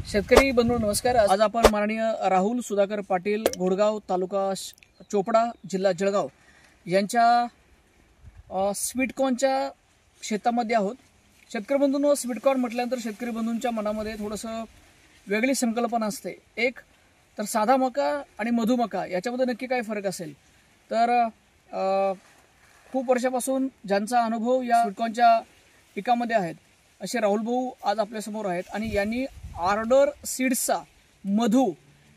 शेतकरी बंधू नमस्कार। आज आपण माननीय राहुल सुधाकर पाटील घोडगाव तालुका चोपडा जिल्हा जळगाव यांच्या स्वीटकॉर्नच्या शेतामध्ये आहोत। शेतकरी बंधूंनो, स्वीटकॉर्न म्हटल्यानंतर शेतकरी बंधूंच्या मनामध्ये थोडंसं वेगळी संकल्पना असते। एक तर साधा मका आणि मधुमका याच्यामध्ये नक्की काय फरक असेल तर खूप वर्षापासून ज्यांचा अनुभव या स्वीटकॉर्नच्या पिकामध्ये आहेत असे राहुल भाऊ आज आपल्या समोर आहेत आणि यांनी ऑर्डर सीड्सचा मधु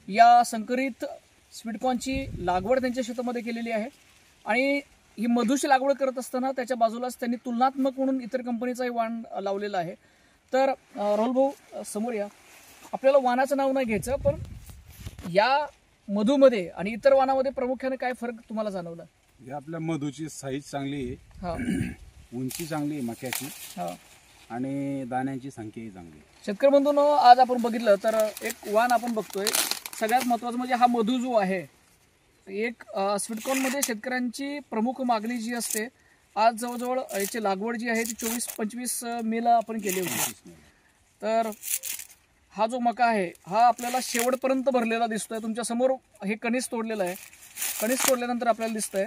या संकरित स्वीटकॉर्नची लागवड त्यांच्या शेतामध्ये केलेली आहे। आणि ही मधुची लागवड करत असताना त्याच्या बाजूलाच त्यांनी तुलनात्मक म्हणून इतर कंपनीचाही वाण लावलेला आहे। तर राहुल भाऊ समोर या। आपल्याला वाणाचं नाव नाही घ्यायचं, पण या मधुमध्ये आणि इतर वाणामध्ये प्रामुख्याने काय फरक तुम्हाला जाणवला? या आपल्या मधुची साईज चांगली आहे, हा उंची चांगली आहे मक्याची, हा, आणि दाण्यांची संख्याही चांगली आहे। शेतकरी बंधूंनो, आज आपण बघितलं तर एक वाण आपण बघतोय। सगळ्यात महत्त्वाचं म्हणजे हा मधु जो आहे, एक स्वीटकॉर्नमध्ये शेतकऱ्यांची प्रमुख मागणी जी असते, आज जवळजवळ याची लागवड जी आहे ती 24-25 मेला आपण केली होती। तर हा जो मका आहे हा आपल्याला शेवटपर्यंत भरलेला दिसतोय। तुमच्या समोर हे कणीस तोडलेलं आहे, कणीस तोडल्यानंतर आपल्याला दिसतंय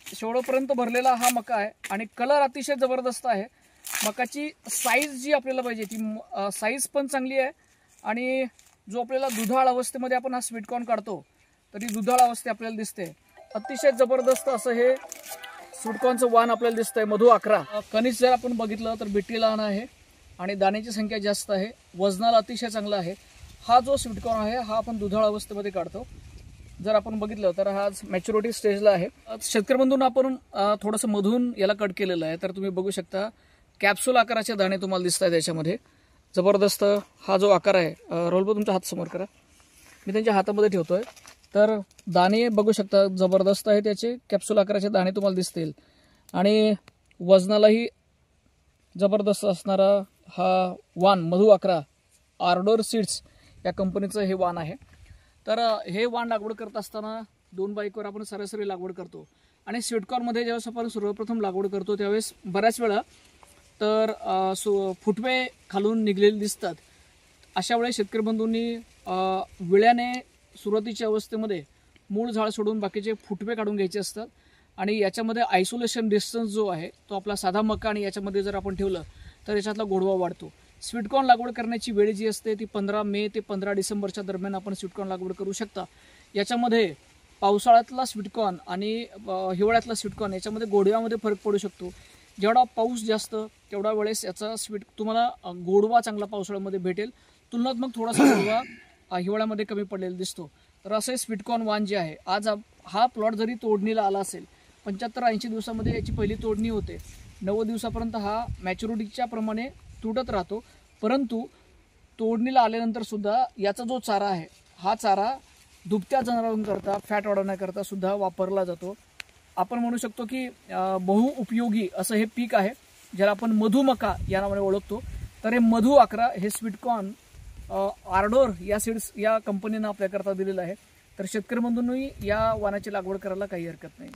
शेवटपर्यंत भरलेला हा मका आहे आणि कलर अतिशय जबरदस्त आहे। मकाची साईज जी आपल्याला पाहिजे ती साईज पण चांगली आहे आणि जो आपल्याला दुधाळ अवस्थेमध्ये आपण हा स्वीटकॉर्न काढतो तरी दुधाळ अवस्थे आपल्याला दिसते। अतिशय जबरदस्त असं हे स्वीटकॉर्नचं वाण आपल्याला दिसतंय। मधु 11 कणीस जर आपण बघितलं तर बिट्टी लहान आहे आणि दाण्याची संख्या जास्त आहे, वजनाला अतिशय चांगला आहे। हा जो स्वीटकॉर्न आहे हा आपण दुधाळ अवस्थेमध्ये काढतो। जर आपण बघितलं तर हा मॅच्युरिटी स्टेजला आहे। शेतकरी बंधूंना आपण थोडंसं मधून याला कट केलेलं आहे, तर तुम्ही बघू शकता कॅप्सूल आकाराचे दाणे तुम्हाला दिसत आहेत याच्यामध्ये। जबरदस्त हा जो आकार आहे, राहुल भाऊ तुमच्या हात समोर करा, मी त्यांच्या हातामध्ये ठेवतोय। तर दाणे बघू शकता जबरदस्त आहे, त्याचे कॅप्सूल आकाराचे दाणे तुम्हाला दिसतील आणि वजनालाही जबरदस्त असणारा हा वाण मधु 11 ऑर्डर सीड्स या कंपनीचं हे वाण आहे। तर हे वाण लागवड करत असताना 2 बाईकवर आपण सरासरी लागवड करतो आणि स्वीटकॉर्नमध्ये ज्यावेळेस आपण सर्वप्रथम लागवड करतो त्यावेळेस बऱ्याच वेळा तर फुटवे खालून निघलेले दिसतात। अशा वेळेस शेतकरी बंधूंनी विळ्याने सुरुवातीच्या अवस्थेमध्ये मूळ झाड सोडून बाकीचे फुटवे काढून घ्यायचे असतात आणि याच्यामध्ये आयसोलेशन डिस्टन्स जो आहे तो आपला साधा मका आणि याच्यामध्ये जर आपण ठेवलं तर याच्यातला गोडवा वाढतो। स्वीटकॉर्न लागवड करण्याची वेळ जी असते ती 15 मे ते 15 डिसेंबरच्या दरम्यान आपण स्वीटकॉर्न लागवड करू शकता। याच्यामध्ये पावसाळ्यातला स्वीटकॉर्न आणि हिवाळ्यातला स्वीटकॉर्न याच्यामध्ये गोडव्यामध्ये फरक पडू शकतो। जेवढा पाऊस जास्त तेवढा वेळेस याचा तुम्हाला गोडवा चांगला पावसाळ्यामध्ये भेटेल, तुलनात्मक थोडासा गोडवा हिवाळ्यामध्ये कमी पडलेला दिसतो। तर असे स्वीटकॉर्न वाण जे आहे, आज हा प्लॉट जरी तोडणीला आला असेल 75-80 दिवसामध्ये याची पहिली तोडणी होते, 90 दिवसापर्यंत हा मॅच्युरिटीच्या प्रमाणे तुटत राहतो, परंतु तोडणीला आल्यानंतर सुद्धा याचा जो चारा आहे हा चारा दुभत्या जनावरांकरता फॅट वाढवण्याकरता सुद्धा वापरला जातो। आपण म्हणू शकतो की बहुउपयोगी असं हे पीक आहे, ज्याला आपण मधुमका या नावाने ओळखतो। तर हे मधु 11 हे स्वीटकॉर्न ऑर्डर या सीड्स या कंपनीनं आपल्याकरता दिलेलं आहे। तर शेतकरी बंधूंनी या वाणाची लागवड करायला काही हरकत नाही।